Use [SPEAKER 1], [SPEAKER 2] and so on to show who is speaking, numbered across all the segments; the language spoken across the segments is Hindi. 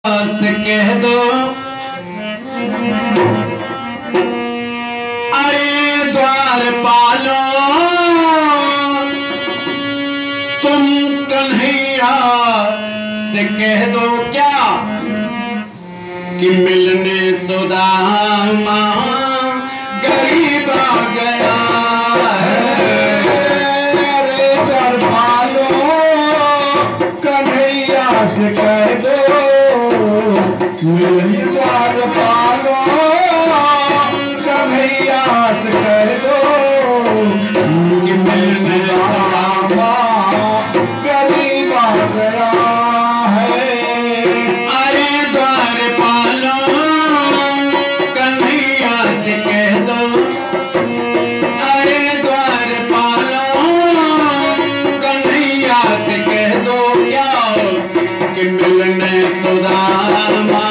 [SPEAKER 1] से कह दो अरे द्वार पालो तुम कन्हैया से कह दो क्या कि मिलने सुदामा गरीब आ गया है।
[SPEAKER 2] अरे द्वार पालो कन्हैया से कह दो मिलने द्वार पालो कन्हैया से कह दो
[SPEAKER 1] कि मिलने सुदामा
[SPEAKER 2] गरीब आ गया है।
[SPEAKER 1] अरे द्वार पालो कन्हैया से कह दो अरे द्वार पालो कन्हैया से कह दो क्या कि मिलने सुदामा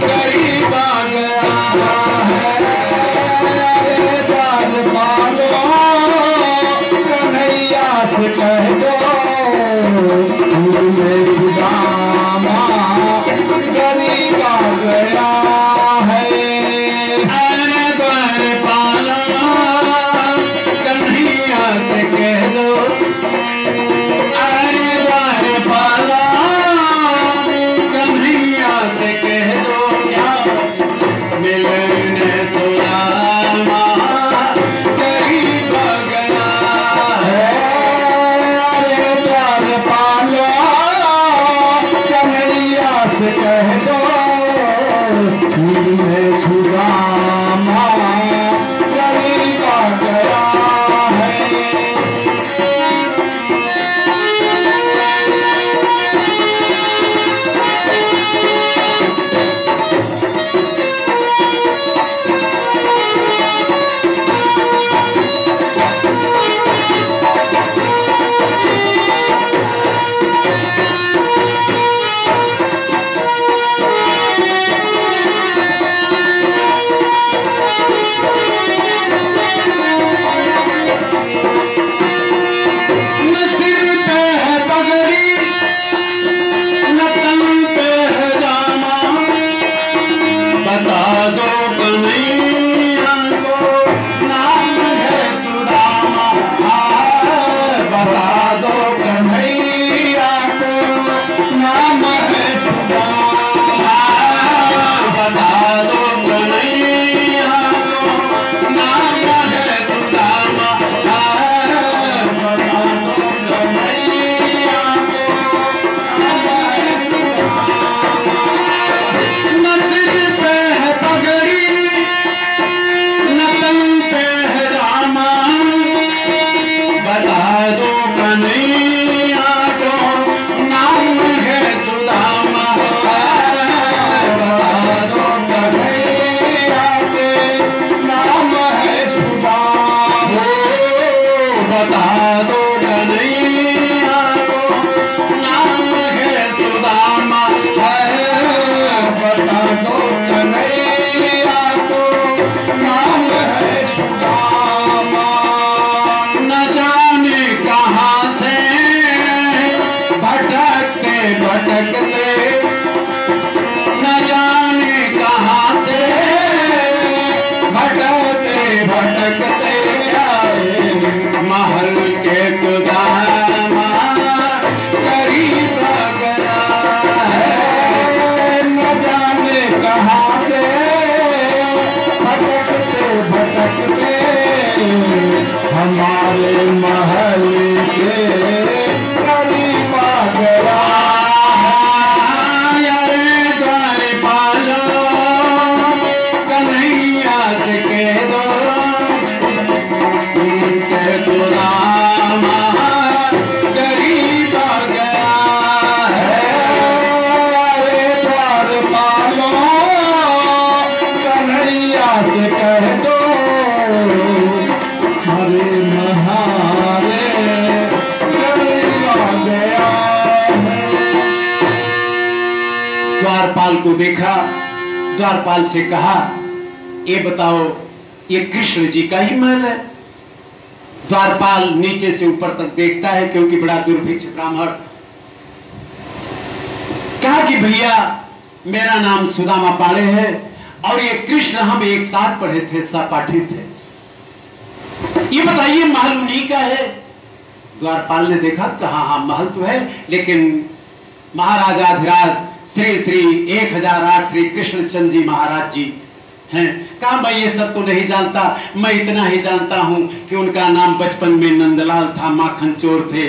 [SPEAKER 1] गरीब आ गया है।
[SPEAKER 2] अरे द्वार पालो कन्हैया से कह दो मिलने सुदामा गरीब आ गया है।
[SPEAKER 1] अरे द्वार पालो कन्हैया से कह दो अरे द्वार पालो कन्हैया से कह दो क्या मिलने सुदामा गरीब आ गया है।
[SPEAKER 2] अरे द्वार पालो कन्हैया से कह दो मिलने सुदामा गरीब आ गया है।
[SPEAKER 1] न सिर पे है पगड़ी न तन पे है जामा बता दो कन्हैया को नाम है सुदामा बता दो कन्हैया को नाम है सुदामा बता दो कन्हैया को नाम है सुदामा न सिर पे है पगड़ी न तन पे है रामा बता दो कन्हैया को नाम है सुदामा बता दो कन्हैया के नाम है सुदामा बता दो कन्हैया को नाम है सुदामा
[SPEAKER 2] बता दो कन्हैया को नाम है सुदामा।
[SPEAKER 1] न जाने कहाँ से भटकते भटकते न जाने कहाँ से भटकते भटकते आए महल के गुदामा गरीब आ गया है।
[SPEAKER 2] न जाने कहाँ से भटकते भटकते हमारे महल के करीब आ गया
[SPEAKER 1] अरे द्वार पालो कन्हैया से कह दो उनके गुलामा गरीब आ गया है।
[SPEAKER 2] अरे द्वार पालो कन्हैया से कह दो हरे महारे करीब आ गया है।
[SPEAKER 1] द्वारपाल को देखा, द्वारपाल से कहा ये बताओ ये कृष्ण जी का ही महल है। द्वारपाल नीचे से ऊपर तक देखता है क्योंकि बड़ा दुर्भिक्ष ब्राह्मण। कहा कि भैया मेरा नाम सुदामा पाड़े है और ये कृष्ण हम एक साथ पढ़े थे, सहपाठी थे। ये बताइए महल उन्हीं का है? द्वारपाल ने देखा, कहा हाँ महल तो है, लेकिन महाराजाधिराज श्री श्री 1008 श्री कृष्णचंद्र जी महाराज जी हैं। कहा मैं ये सब तो नहीं जानता, मैं इतना ही जानता हूं कि उनका नाम बचपन में नंदलाल था, माखन चोर थे,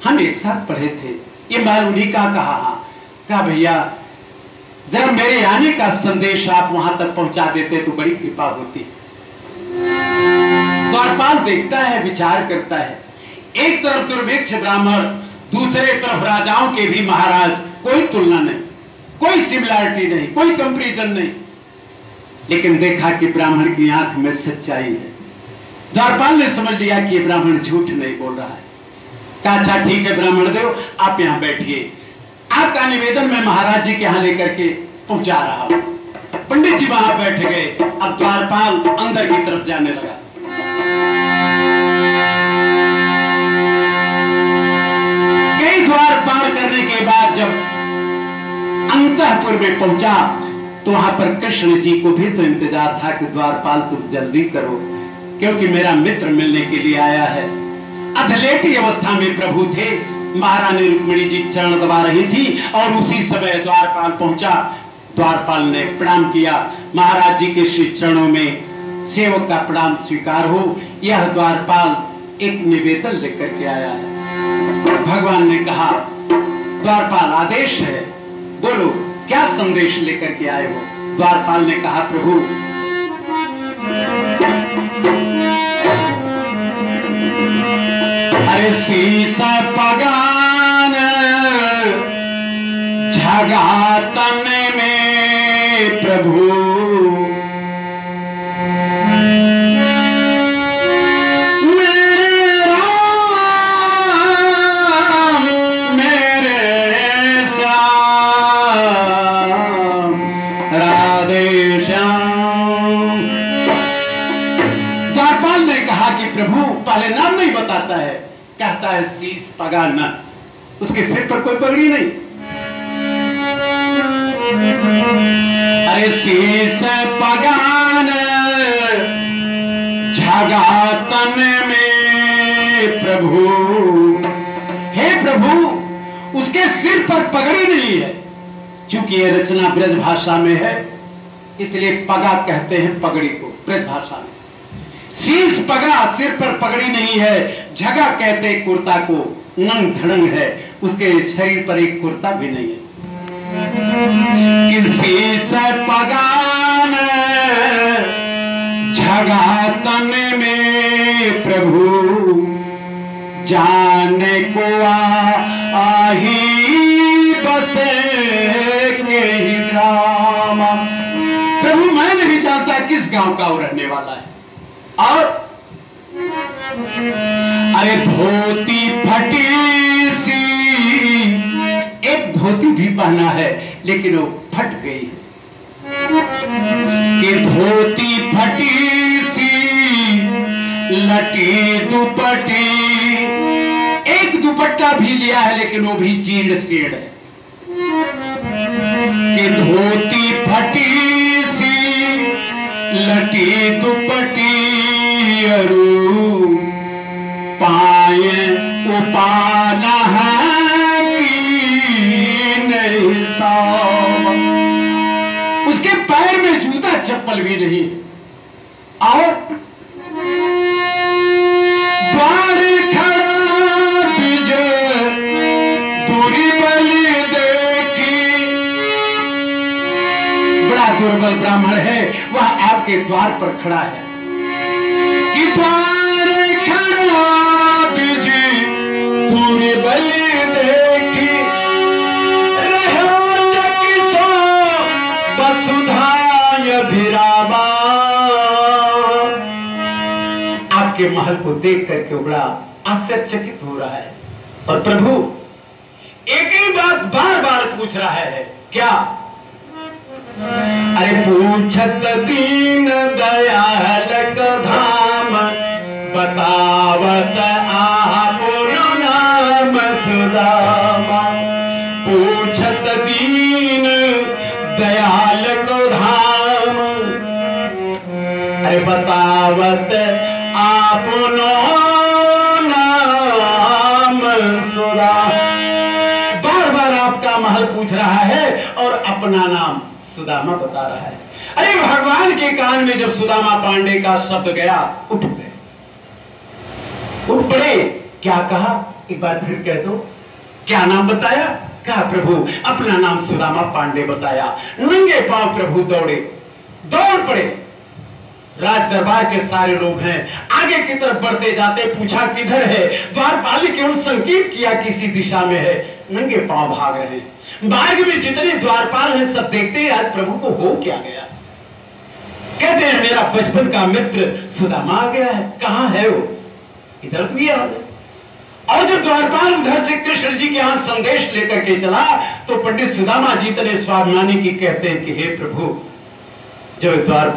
[SPEAKER 1] हम एक साथ पढ़े थे, ये महल उन्हीं का। कहा हाँ। कहा भैया जरा मेरे आने का संदेश आप वहां तक पहुंचा देते तो बड़ी कृपा होती। द्वारपाल देखता है, विचार करता है, एक तरफ दुर्भिक्ष ब्राह्मण, दूसरे तरफ राजाओं के भी महाराज, कोई तुलना नहीं, कोई सिमिलैरिटी नहीं, कोई कंपैरिजन नहीं। लेकिन देखा कि ब्राह्मण की आंख में सच्चाई है। द्वारपाल ने समझ लिया कि ये ब्राह्मण झूठ नहीं बोल रहा है। कहा अच्छा ठीक है ब्राह्मण देव, आप यहां बैठिए, आपका निवेदन मैं महाराज जी के यहां लेकर के पहुंचा रहा हूं। पंडित जी वहां बैठ गए। अब द्वारपाल अंदर की तरफ जाने लगा। कई द्वार पार करने के बाद जब अंतःपुर में पहुंचा तो वहां पर कृष्ण जी को भी तो इंतजार था कि द्वारपाल तुम जल्दी करो, क्योंकि मेरा मित्र मिलने के लिए आया है। अधलेटी अवस्था में प्रभु थे, महारानी रुक्मिणी जी चरण दबा रही थी और उसी समय द्वारपाल पहुंचा। द्वारपाल ने प्रणाम किया, महाराज जी के श्री चरणों में सेवक का प्रणाम स्वीकार हो। यह द्वारपाल एक निवेदन लेकर के आया है। भगवान ने कहा द्वारपाल आदेश है, बोलो क्या संदेश लेकर के आए हो? द्वारपाल ने कहा प्रभु अरे शीस पगान झगातन में प्रभु मेरे राम मेरे श्याम राधे श्याम। द्वारपाल ने कहा कि प्रभु पहले नाम नहीं बताता है, कहता है शीस पगान, उसके सिर पर कोई पगड़ी नहीं। अरे शीस पगान झगातन में प्रभु, हे प्रभु उसके सिर पर पगड़ी नहीं है। चूंकि यह रचना ब्रज भाषा में है इसलिए पगा कहते हैं पगड़ी को ब्रज भाषा में। शीश पगा, सिर पर पगड़ी नहीं है। झगा कहते कुर्ता को, नंग धड़ंग है, उसके शरीर पर एक कुर्ता भी नहीं है। शीश पगान झगातन में प्रभु जाने को आही बसे के ही ग्राम। प्रभु मैं नहीं जानता किस गांव का वो रहने वाला है। और अरे धोती फटी सी, एक धोती भी पहना है लेकिन वो फट गई कि धोती फटी सी लटी दुपट्टी, एक दुपट्टा भी लिया है लेकिन वो भी जीर्ण शीर्ण है कि धोती फटी सी लटी दुपट्टी पाए उपाना है नहीं साव। उसके पैर में जूता चप्पल भी नहीं। और द्वार खड़ा तुझे दूरी बलि देखी, बड़ा दुर्बल ब्राह्मण है, वह आपके द्वार पर खड़ा है कि द्वार खड़ा तुझे दूरी बलि देखी, रहो चकिसो वसुधाय भिरावा। आपके महल को देख करके बड़ा आश्चर्यचकित हो रहा है और प्रभु एक ही बात बार बार पूछ रहा है, क्या? अरे पूछत दीन दयाल धाम बतावत आपनो नाम सुदामा। पूछत दयाल को धाम, अरे बतावत आपनो नाम सुधा। बार बार आपका महल पूछ रहा है और अपना नाम सुदामा बता रहा है। अरे भगवान के कान में जब सुदामा पांडे का शब्द गया, उठ गए, उठ पड़े। क्या कहा, एक बार फिर कह दो, क्या नाम बताया? कहा प्रभु अपना नाम सुदामा पांडे बताया। नंगे पांव प्रभु दौड़े, दौड़ पड़े। राज दरबार के सारे लोग हैं, आगे की तरफ बढ़ते जाते पूछा किधर है? द्वारपाल ने केवल संकेत किया किसी दिशा में है। नंगे पांव भाग रहे हैं। बाग में जितने द्वारपाल हैं सब देखते हैं आज प्रभु को हो क्या गया। कहते हैं मेरा बचपन का मित्र सुदामा आ गया है। कहां है वो? इधर तो ये आ गया। और जब द्वारपाल उधर से कृष्ण जी के यहां संदेश लेकर के चला तो पंडित सुदामा जी इतने स्वाभिमानी की कहते हैं कि हे प्रभु, जब द्वारपाल